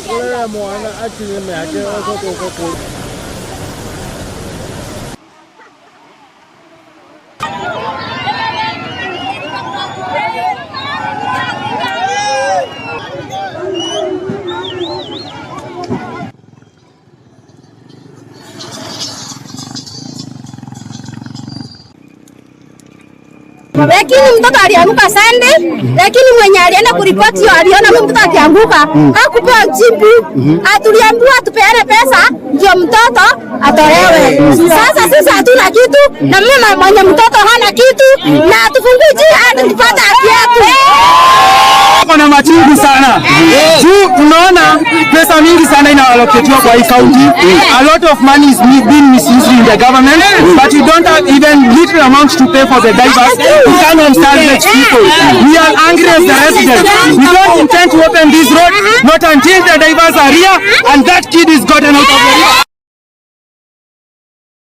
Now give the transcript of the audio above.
Wewe mwana ati nimeake watoto kwa lakini mtoto alianguka Sunday, lakini mwenye alienda kuripoti hiyo aliona mtoto akianguka, hakupewa jibu. Tuliambiwa tupeane pesa ndio mtoto atolewe. Sasa sisi hatuna kitu na mama mwenye mtoto hana kitu na tufungue njia hadi tupate haki yetu. Kuna machungu sana. Tunaona pesa mingi sana inaaloketiwa kwa hii county. A lot of money is being misused in the government, but you don't have even little amount to pay for the divers. You cannot salvage people. We are angry as the residents. We don't intend to open this road, not until the divers are here and that kid is gotten out of the river.